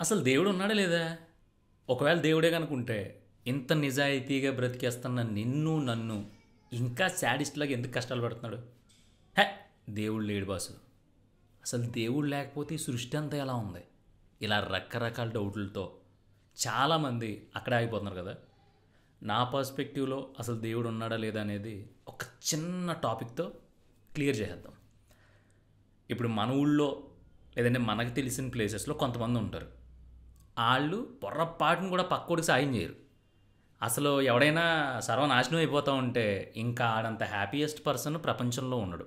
అసలు దేవుడు ఉన్నాడా లేదా? ఒకవేళ దేవుడే కనుకుంటే ఇంత నిజాయితీగా బ్రతికేస్తున్న నిన్ను నన్ను ఇంకా శాడిస్ట్లాగా ఎందుకు కష్టాలు పడుతున్నాడు? హే, దేవుడు లేడు బాసు. అసలు దేవుడు లేకపోతే ఈ సృష్టి అంతా ఎలా ఉంది? ఇలా రకరకాల డౌట్లతో చాలామంది అక్కడే ఆగిపోతున్నారు కదా. నా పర్స్పెక్టివ్లో అసలు దేవుడు ఉన్నాడా లేదా అనేది ఒక చిన్న టాపిక్తో క్లియర్ చేసేద్దాం. ఇప్పుడు మన ఊళ్ళో లేదంటే మనకు తెలిసిన ప్లేసెస్లో కొంతమంది ఉంటారు. వాళ్ళు పొర్రపాటును కూడా పక్కోడికి సాయం చేయరు. అసలు ఎవడైనా సర్వనాశనం అయిపోతూ ఉంటే ఇంకా ఆడంత హ్యాపీయెస్ట్ పర్సన్ ప్రపంచంలో ఉండడు.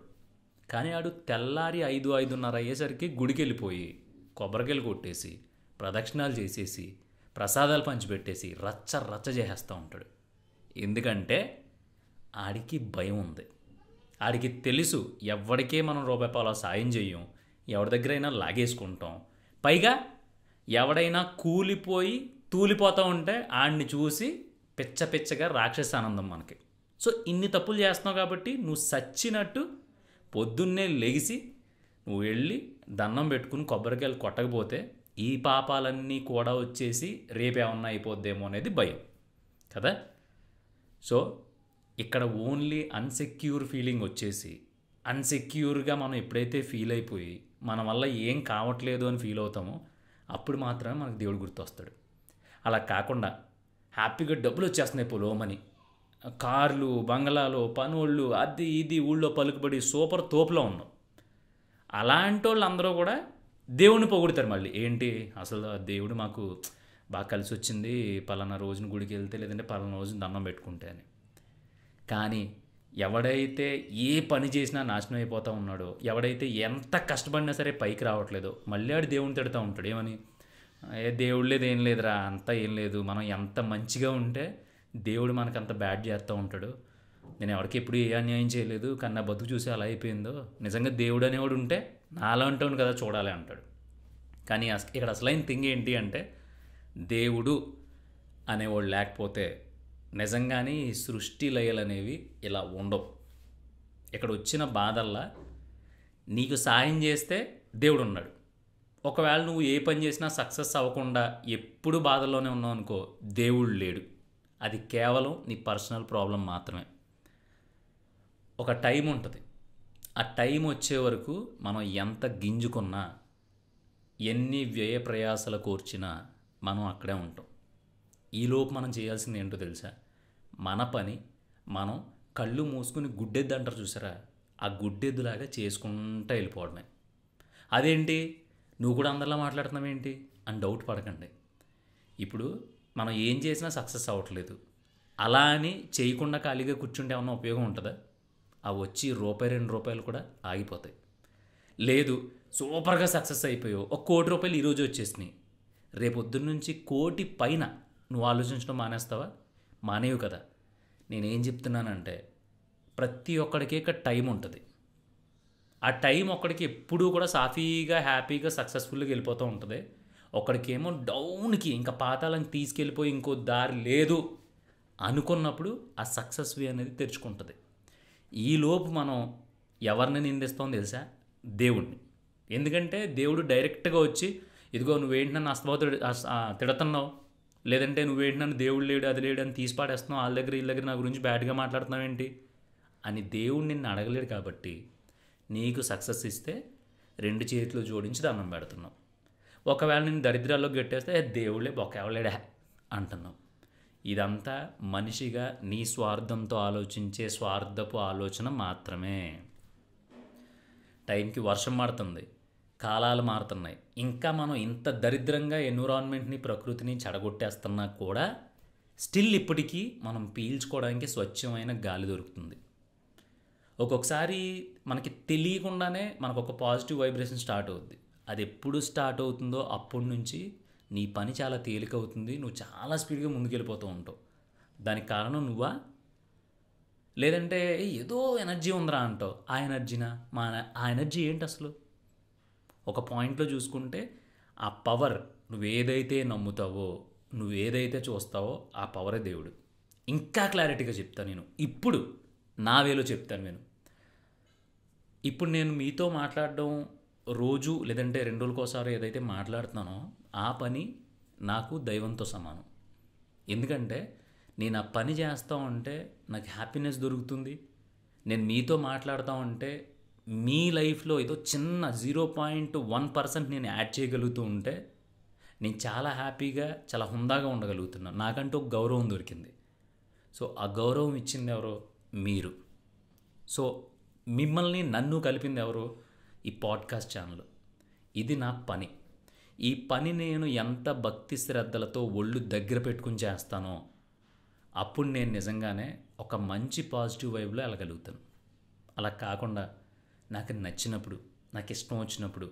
కానీ ఆడు తెల్లారి 5-5:30 అయ్యేసరికి గుడికి వెళ్ళిపోయి కొబ్బరికాయలు కొట్టేసి ప్రదక్షిణాలు చేసేసి ప్రసాదాలు పంచిపెట్టేసి రచ్చ రచ్చ చేసేస్తూ ఉంటాడు. ఎందుకంటే ఆడికి భయం ఉంది. ఆడికి తెలుసు ఎవరికే మనం రూపాయి పాలా సాయం చెయ్యం, ఎవరి దగ్గరైనా లాగేసుకుంటాం. పైగా ఎవడైనా కూలిపోయి తూలిపోతూ ఉంటే ఆడిని చూసి పిచ్చ పిచ్చగా రాక్షస ఆనందం మనకి. సో ఇన్ని తప్పులు చేస్తున్నావు కాబట్టి నువ్వు సచ్చినట్టు పొద్దున్నే లెగిసి నువ్వు వెళ్ళి దండం పెట్టుకుని కొబ్బరికాయలు కొట్టకపోతే ఈ పాపాలన్నీ కూడా వచ్చేసి రేపేమన్నా అయిపోద్దేమో అనేది భయం కదా. సో ఇక్కడ ఓన్లీ అన్సెక్యూర్ ఫీలింగ్ వచ్చేసి అన్సెక్యూర్గా మనం ఎప్పుడైతే ఫీల్ అయిపోయి మన వల్ల ఏం కావట్లేదు అని ఫీల్ అవుతామో అప్పుడు మాత్రమే మనకు దేవుడు గుర్తొస్తాడు. అలా కాకుండా హ్యాపీగా డబ్బులు వచ్చేస్తున్నాయి పొలోమని కార్లు బంగ్లాలు పనోళ్ళు అది ఇది ఊళ్ళో పలుకుబడి సూపర్ తోపులో ఉన్నాం. అలాంటి వాళ్ళు అందరూ కూడా దేవుడిని పొగుడుతారు. మళ్ళీ ఏంటి అసలు దేవుడు మాకు బాగా కలిసి వచ్చింది, పలానా రోజున గుడికి వెళ్తే లేదంటే పలానా రోజున దండం పెట్టుకుంటే అని. కానీ ఎవడైతే ఏ పని చేసినా నాశనం అయిపోతూ ఉన్నాడో, ఎవడైతే ఎంత కష్టపడినా సరే పైకి రావట్లేదో మళ్ళీ ఆడు దేవుని తిడుతూ ఉంటాడు. ఏమని? ఏ దేవుడు లేదు ఏం లేదురా, అంతా ఏం లేదు, మనం ఎంత మంచిగా ఉంటే దేవుడు మనకు అంత బ్యాడ్ చేస్తూ ఉంటాడు. నేను ఎవరికి ఎప్పుడు ఏ అన్యాయం చేయలేదు, కానీ నా బతుకు చూసి అలా అయిపోయిందో, నిజంగా దేవుడు అనేవాడు ఉంటే నాలాంటి కదా చూడాలి అంటాడు. కానీ ఇక్కడ అసలైన థింగ్ ఏంటి అంటే దేవుడు అనేవాడు లేకపోతే నిజంగానే ఈ సృష్టి లయలు అనేవి ఇలా ఉండవు. ఇక్కడ వచ్చిన బాధల్లా నీకు సాయం చేస్తే దేవుడు ఉన్నాడు. ఒకవేళ నువ్వు ఏ పని చేసినా సక్సెస్ అవ్వకుండా ఎప్పుడు బాధల్లోనే ఉన్నావు అనుకో, దేవుడు లేడు. అది కేవలం నీ పర్సనల్ ప్రాబ్లం మాత్రమే. ఒక టైం ఉంటుంది. ఆ టైం వచ్చే వరకు మనం ఎంత గింజుకున్నా ఎన్ని వ్యయ ప్రయాసాలు కూర్చినా మనం అక్కడే ఉంటాం. ఈలోపు మనం చేయాల్సింది ఏంటో తెలుసా? మన పని మనం కళ్ళు మూసుకుని గుడ్డెద్దు అంటారు చూసారా, ఆ గుడ్డెద్దులాగా చేసుకుంటూ వెళ్ళిపోవడమే. అదేంటి నువ్వు కూడా అందరిలా మాట్లాడుతున్నావు ఏంటి అని డౌట్ పడకండి. ఇప్పుడు మనం ఏం చేసినా సక్సెస్ అవ్వట్లేదు, అలా అని చేయకుండా ఖాళీగా కూర్చుంటే ఏమన్నా ఉపయోగం ఉంటుందా? అవి వచ్చి ₹2-2 కూడా ఆగిపోతాయి. లేదు సూపర్గా సక్సెస్ అయిపోయావు, ₹1,00,00,000 ఈరోజు వచ్చేసినాయి, రేపొద్దున్న నుంచి 1,00,00,000 పైన నువ్వు ఆలోచించడం మానేస్తావా? మానేవు కదా. నేనేం చెప్తున్నానంటే ప్రతి ఒక్కడికి ఇక్కడ టైం ఉంటుంది. ఆ టైం ఒక్కడికి ఎప్పుడూ కూడా సాఫీగా హ్యాపీగా సక్సెస్ఫుల్గా వెళ్ళిపోతూ ఉంటుంది. ఒకడికేమో డౌన్కి ఇంకా పాతాళానికి తీసుకెళ్ళిపోయి ఇంకో దారి లేదు అనుకున్నప్పుడు ఆ సక్సెస్ వే అనేది తెరుచుకుంటుంది. ఈలోపు మనం ఎవరిని నిందిస్తామో తెలుసా? దేవుణ్ణి. ఎందుకంటే దేవుడు డైరెక్ట్గా వచ్చి ఇదిగో నువ్వేంటి నన్ను అస్తమాతు తిడుతున్నావు, లేదంటే నువ్వేంటి నన్ను దేవుడు లేడు అది లేడు అని తీసి పాడేస్తున్నావు, వాళ్ళ దగ్గర వీళ్ళ దగ్గర నా గురించి బ్యాడ్గా మాట్లాడుతున్నావు ఏంటి అని దేవుడు నిన్ను అడగలేడు. కాబట్టి నీకు సక్సెస్ ఇస్తే 2 చేతులు జోడించి దండం పెడుతున్నావు. ఒకవేళ నేను దరిద్రాల్లో గట్టేస్తే దేవుళ్ళే బొక్కవలేడా అంటున్నావు. ఇదంతా మనిషిగా నీ స్వార్థంతో ఆలోచించే స్వార్థపు ఆలోచన మాత్రమే. టైంకి వర్షం మారుతుంది, కాలాలు మారుతున్నాయి, ఇంకా మనం ఇంత దరిద్రంగా ఎన్విరాన్మెంట్ని ప్రకృతిని చెడగొట్టేస్తున్నా కూడా స్టిల్ ఇప్పటికీ మనం పీల్చుకోవడానికి స్వచ్ఛమైన గాలి దొరుకుతుంది. ఒక్కొక్కసారి మనకి తెలియకుండానే మనకు ఒక పాజిటివ్ వైబ్రేషన్ స్టార్ట్ అవుద్ది. అది ఎప్పుడు స్టార్ట్ అవుతుందో అప్పటి నుంచి నీ పని చాలా తేలిక అవుతుంది, నువ్వు చాలా స్పీడ్గా ముందుకెళ్ళిపోతూ ఉంటావు. దానికి కారణం నువ్వా, లేదంటే ఏదో ఎనర్జీ ఉందిరా అంటావు. ఆ ఎనర్జీనా? ఆ ఎనర్జీ ఏంటి అసలు? ఒక పాయింట్లో చూసుకుంటే ఆ పవర్, నువ్వేదైతే నమ్ముతావో నువ్వేదైతే చూస్తావో ఆ పవరే దేవుడు. ఇంకా క్లారిటీగా చెప్తాను నేను, ఇప్పుడు నా వేలో చెప్తాను నేను. ఇప్పుడు నేను మీతో మాట్లాడడం రోజు లేదంటే 2 రోజులకోసారి ఏదైతే మాట్లాడుతున్నానో ఆ పని నాకు దైవంతో సమానం. ఎందుకంటే నేను ఆ పని చేస్తూ ఉంటే నాకు హ్యాపీనెస్ దొరుకుతుంది. నేను మీతో మాట్లాడుతూ ఉంటే మీ లైఫ్లో ఏదో చిన్న 0.1% నేను యాడ్ చేయగలుగుతూ ఉంటే నేను చాలా హ్యాపీగా చాలా హుందాగా ఉండగలుగుతున్నాను. నాకంటూ ఒక గౌరవం దొరికింది. సో ఆ గౌరవం ఇచ్చింది ఎవరో? మీరు. సో మిమ్మల్ని నన్ను కలిపింది ఎవరు? ఈ పాడ్కాస్ట్ ఛానల్. ఇది నా పని. ఈ పని నేను ఎంత భక్తి శ్రద్ధలతో ఒళ్ళు దగ్గర పెట్టుకుని చేస్తానో అప్పుడు నేను నిజంగానే ఒక మంచి పాజిటివ్ వైబ్లో వెళ్ళగలుగుతాను. అలా కాకుండా నాకు నచ్చినప్పుడు, నాకు ఇష్టం వచ్చినప్పుడు,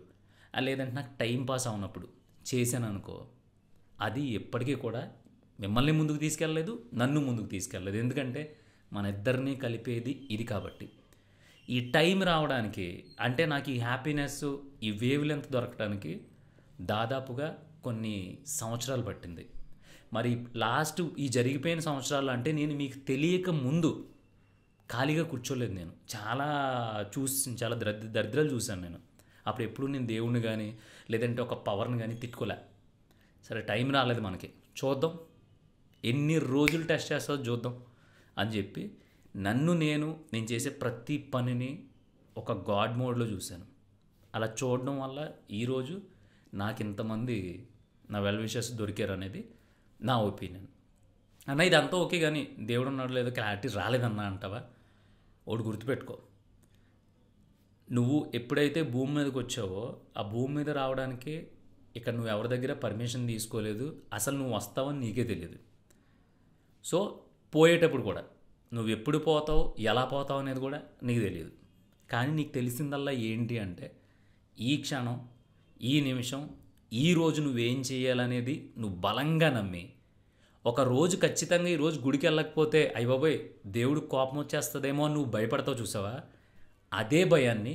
లేదంటే నాకు టైం పాస్ అవునప్పుడు చేశాను అనుకో, అది ఎప్పటికీ కూడా మిమ్మల్ని ముందుకు తీసుకెళ్ళలేదు, నన్ను ముందుకు తీసుకెళ్ళలేదు. ఎందుకంటే మన ఇద్దరినీ కలిపేది ఇది. కాబట్టి ఈ టైం రావడానికి, అంటే నాకు ఈ హ్యాపీనెస్, ఈ వేవ్ లెంత్ దొరకడానికి దాదాపుగా కొన్ని సంవత్సరాలు పట్టింది. మరి లాస్ట్ ఈ జరిగిపోయిన సంవత్సరాలు అంటే నేను మీకు తెలియక ముందు ఖాళీగా కూర్చోలేదు. నేను చాలా చాలా దరిద్రాలు చూశాను నేను. అప్పుడు ఎప్పుడు నేను దేవుణ్ణి కానీ లేదంటే ఒక పవర్ని కానీ తిట్టుకోలే. సరే టైం రాలేదు మనకి, చూద్దాం ఎన్ని రోజులు టెస్ట్ చేస్తుందో చూద్దాం అని చెప్పి నేను చేసే ప్రతి పనిని ఒక గాడ్ మోడ్లో చూశాను. అలా చూడడం వల్ల ఈరోజు నాకు ఇంతమంది నా వెల్ విషర్స్ దొరికారు అనేది నా ఒపీనియన్. అన్న ఇదంతా ఓకే, కానీ దేవుడు ఉన్నాడు లేదో క్లారిటీ రాలేదన్నా అంటావా? ఒకటి గుర్తుపెట్టుకో, నువ్వు ఎప్పుడైతే భూమి మీదకి వచ్చావో ఆ భూమి మీద రావడానికి ఇక్కడ నువ్వు ఎవరి దగ్గర పర్మిషన్ తీసుకోలేదు. అసలు నువ్వు వస్తావని నీకే తెలియదు. సో పోయేటప్పుడు కూడా నువ్వు ఎప్పుడు పోతావు, ఎలా పోతావు అనేది కూడా నీకు తెలియదు. కానీ నీకు తెలిసిందల్లా ఏంటి అంటే ఈ క్షణం, ఈ నిమిషం, ఈ రోజు నువ్వేం చేయాలనేది నువ్వు బలంగా నమ్మి, ఒక రోజు ఖచ్చితంగా ఈ రోజు గుడికి వెళ్ళకపోతే అయ్య బాబోయ్ దేవుడు కోపం వచ్చేస్తుందేమో అని నువ్వు భయపడతావు చూసావా, అదే భయాన్ని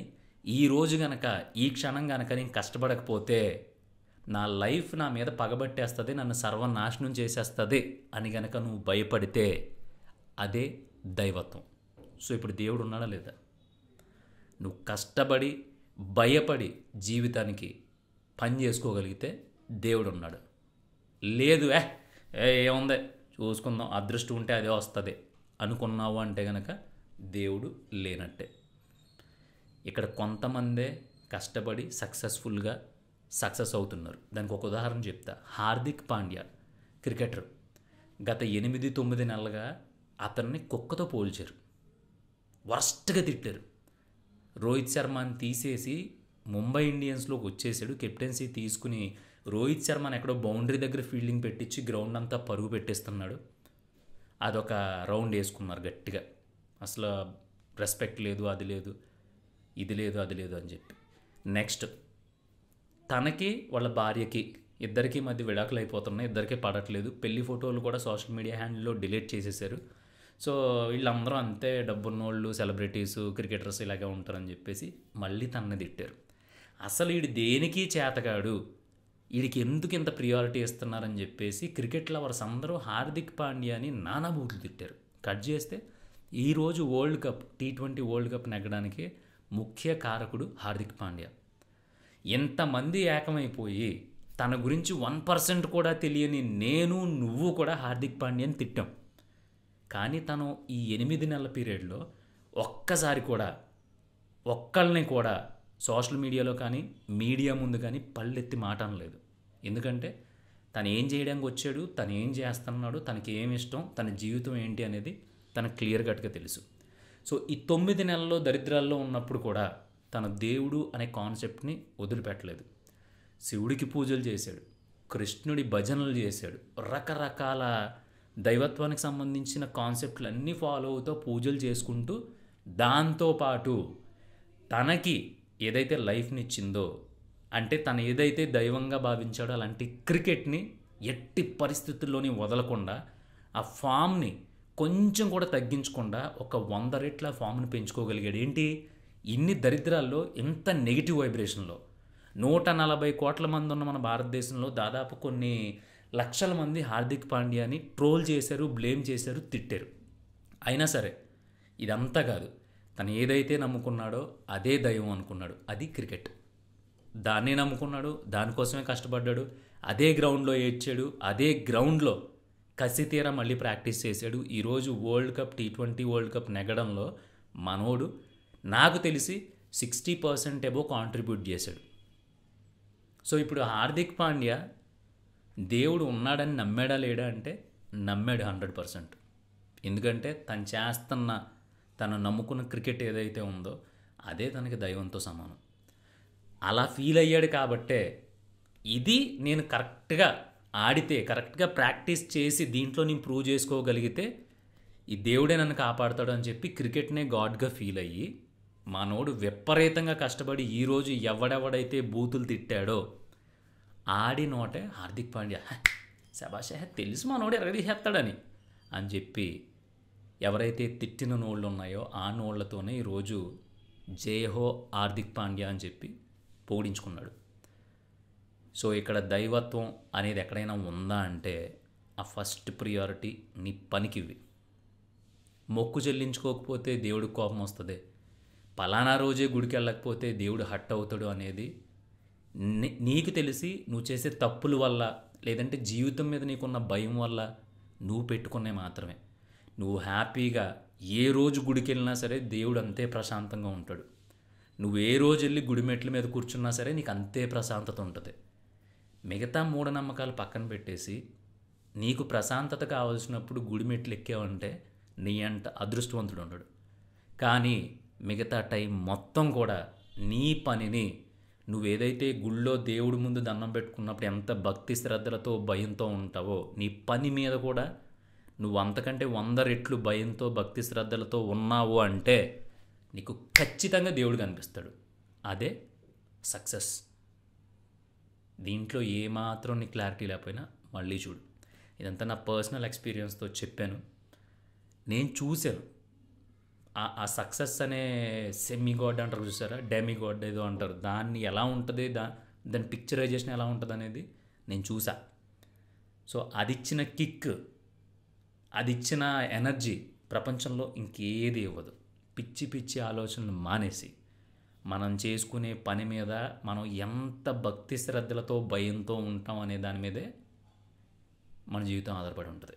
ఈ రోజు గనక, ఈ క్షణం గనక నేను కష్టపడకపోతే నా లైఫ్ నా మీద పగబట్టేస్తుంది, నన్ను సర్వనాశనం చేసేస్తుంది అని గనక నువ్వు భయపడితే అదే దైవత్వం. సో ఇప్పుడు దేవుడు ఉన్నాడా లేదా? నువ్వు కష్టపడి భయపడి జీవితానికి పని చేసుకోగలిగితే దేవుడు ఉన్నాడు. లేదు ఏముంది చూసుకుందాం, అదృష్టం ఉంటే అదే వస్తుంది అనుకున్నావు అంటే కనుక దేవుడు లేనట్టే. ఇక్కడ కొంతమందే కష్టపడి సక్సెస్ఫుల్గా సక్సెస్ అవుతున్నారు. దానికి ఒక ఉదాహరణ చెప్తా. హార్దిక్ పాండ్యా క్రికెటర్, గత 8-9 నెలలుగా అతన్ని కుక్కతో పోల్చారు, వర్స్ట్గా తిట్టారు. రోహిత్ శర్మని తీసేసి ముంబై ఇండియన్స్లోకి వచ్చేసాడు. కెప్టెన్సీ తీసుకుని రోహిత్ శర్మని ఎక్కడో బౌండరీ దగ్గర ఫీల్డింగ్ పెట్టించి గ్రౌండ్ అంతా పరుగు పెట్టేస్తున్నాడు. అదొక రౌండ్ వేసుకున్నారు గట్టిగా. అసలు రెస్పెక్ట్ లేదు, అది లేదు, ఇది లేదు, అది లేదు అని చెప్పి. నెక్స్ట్ తనకి వాళ్ళ భార్యకి ఇద్దరికీ మధ్య విడాకులు అయిపోతున్నాయి, ఇద్దరికీ పడట్లేదు. పెళ్లి ఫోటోలు కూడా సోషల్ మీడియా హ్యాండిల్లో డిలీట్ చేసేసారు. సో వీళ్ళందరూ అంతే డబ్బున్నోళ్ళు, సెలబ్రిటీసు, క్రికెటర్స్ ఇలాగే ఉంటారని చెప్పేసి మళ్ళీ తనని తిట్టారు. అసలు వీడు దేనికి చేతగాడు, వీడికి ఎందుకు ఇంత ప్రియారిటీ ఇస్తున్నారని చెప్పేసి క్రికెట్ లవర్స్ అందరూ హార్దిక్ పాండ్యాని నానా బూట్లు తిట్టారు. కట్ చేస్తే ఈరోజు world cup, T20 world cup నెగ్గడానికి ముఖ్య కారకుడు హార్దిక్ పాండ్యా. ఎంతమంది ఏకమైపోయి తన గురించి 1% కూడా తెలియని నేను, నువ్వు కూడా హార్దిక్ పాండ్యాని తిట్టాం. కానీ తను ఈ 8 నెలల పీరియడ్లో ఒక్కసారి కూడా ఒక్కళ్ళని కూడా సోషల్ మీడియాలో కానీ మీడియా ముందు కానీ పళ్ళెత్తి మాట అనలేదు. ఎందుకంటే తను ఏం చేయడానికి వచ్చాడు, తను ఏం చేస్తున్నాడు, తనకి ఏమి ఇష్టం, తన జీవితం ఏంటి అనేది తనకు క్లియర్ కట్గా తెలుసు. సో ఈ 9 నెలల్లో దరిద్రాల్లో ఉన్నప్పుడు కూడా తన దేవుడు అనే కాన్సెప్ట్ని వదిలిపెట్టలేదు. శివుడికి పూజలు చేశాడు, కృష్ణుడి భజనలు చేశాడు, రకరకాల దైవత్వానికి సంబంధించిన కాన్సెప్ట్లు అన్నీ ఫాలో అవుతూ పూజలు చేసుకుంటూ, దాంతోపాటు తనకి ఏదైతే లైఫ్ని ఇచ్చిందో, అంటే తను ఏదైతే దైవంగా భావించాడో అలాంటి క్రికెట్ని ఎట్టి పరిస్థితుల్లోని వదలకుండా, ఆ ఫామ్ని కొంచెం కూడా తగ్గించకుండా ఒక 100 రెట్ల ఫామ్ని పెంచుకోగలిగాడు. ఏంటి ఇన్ని దరిద్రాల్లో, ఇంత నెగిటివ్ వైబ్రేషన్లో 140 కోట్ల మంది ఉన్న మన భారతదేశంలో దాదాపు కొన్ని లక్షల మంది హార్దిక్ పాండ్యాని ట్రోల్ చేశారు, బ్లేమ్ చేశారు, తిట్టారు. అయినా సరే ఇదంతా కాదు, తను ఏదైతే నమ్ముకున్నాడో అదే దైవం అనుకున్నాడు. అది క్రికెట్. దాన్నే నమ్ముకున్నాడు, దానికోసమే కష్టపడ్డాడు, అదే గ్రౌండ్లో ఏడ్చాడు, అదే గ్రౌండ్లో కసితీరా మళ్ళీ ప్రాక్టీస్ చేశాడు. ఈరోజు world cup T20 world cup నెగ్గడంలో మనోడు నాకు తెలిసి 60% ఎబో కాంట్రిబ్యూట్ చేశాడు. సో ఇప్పుడు హార్దిక్ పాండ్యా దేవుడు ఉన్నాడని నమ్మాడా లేడా అంటే నమ్మాడు 100%. ఎందుకంటే తను నమ్ముకున్న క్రికెట్ ఏదైతే ఉందో అదే తనకి దైవంతో సమానం. అలా ఫీల్ అయ్యాడు కాబట్టే ఇది నేను కరెక్ట్గా ఆడితే, కరెక్ట్గా ప్రాక్టీస్ చేసి దీంట్లో నేను ప్రూవ్ చేసుకోగలిగితే ఈ దేవుడే నన్ను కాపాడుతాడు అని చెప్పి క్రికెట్నే గాడ్గా ఫీల్ అయ్యి మనోడు విపరీతంగా కష్టపడి ఈరోజు ఎవడెవడైతే బూతులు తిట్టాడో ఆడి నోటే హార్దిక్ పాండ్యా శబాష్ తెలుసు మనోడు ఎరగదీసేస్తాడని అని చెప్పి ఎవరైతే తిట్టిన నోళ్ళు ఉన్నాయో ఆ నోళ్లతోనే ఈరోజు జయహో హార్దిక్ పాండ్యా అని చెప్పి పొగిడించుకున్నాడు. సో ఇక్కడ దైవత్వం అనేది ఎక్కడైనా ఉందా అంటే ఆ ఫస్ట్ ప్రియారిటీ నీ పనికివి. మొక్కు చెల్లించుకోకపోతే దేవుడికి కోపం వస్తుంది, పలానా రోజే గుడికి వెళ్ళకపోతే దేవుడు హట్ అవుతాడు అనేది నీకు తెలిసి నువ్వు చేసే తప్పుల వల్ల, లేదంటే జీవితం మీద నీకున్న భయం వల్ల నువ్వు పెట్టుకునే మాత్రమే. నువ్వు హ్యాపీగా ఏ రోజు గుడికి వెళ్ళినా సరే దేవుడు అంతే ప్రశాంతంగా ఉంటాడు. నువ్వు ఏ రోజు వెళ్ళి గుడి మెట్ల మీద కూర్చున్నా సరే నీకు అంతే ప్రశాంతత ఉంటుంది. మిగతా మూఢనమ్మకాలు పక్కన పెట్టేసి నీకు ప్రశాంతత కావాల్సినప్పుడు గుడి మెట్లు ఎక్కావంటే నీ అంట అదృష్టవంతుడు ఉండడు. కానీ మిగతా టైం మొత్తం కూడా నీ పనిని నువ్వేదైతే గుళ్ళో దేవుడి ముందు దండం పెట్టుకున్నప్పుడు ఎంత భక్తి శ్రద్ధలతో భయంతో ఉంటావో నీ పని మీద కూడా నువ్వు అంతకంటే 100 రెట్లు భయంతో భక్తి శ్రద్ధలతో ఉన్నావు అంటే నీకు ఖచ్చితంగా దేవుడు కనిపిస్తాడు. అదే సక్సెస్. దీంట్లో ఏమాత్రం నీకు క్లారిటీ లేకపోయినా మళ్ళీ చూడు. ఇదంతా నా పర్సనల్ ఎక్స్పీరియన్స్తో చెప్పాను. నేను చూశాను ఆ సక్సెస్ అనే సెమీ గాడ్ అంటారు చూసారా, డెమీ గాడ్ ఏదో అంటారు, దాన్ని ఎలా ఉంటుంది, దాని పిక్చరైజేషన్ ఎలా ఉంటుంది అనేది నేను చూసా. సో అది ఇచ్చిన కిక్, అది ఇచ్చిన ఎనర్జీ ప్రపంచంలో ఇంకేది ఇవ్వదు. పిచ్చి పిచ్చి ఆలోచనలు మానేసి మనం చేసుకునే పని మీద మనం ఎంత భక్తి శ్రద్ధలతో భయంతో ఉంటాం అనే దాని మీదే మన జీవితం ఆధారపడి ఉంటుంది.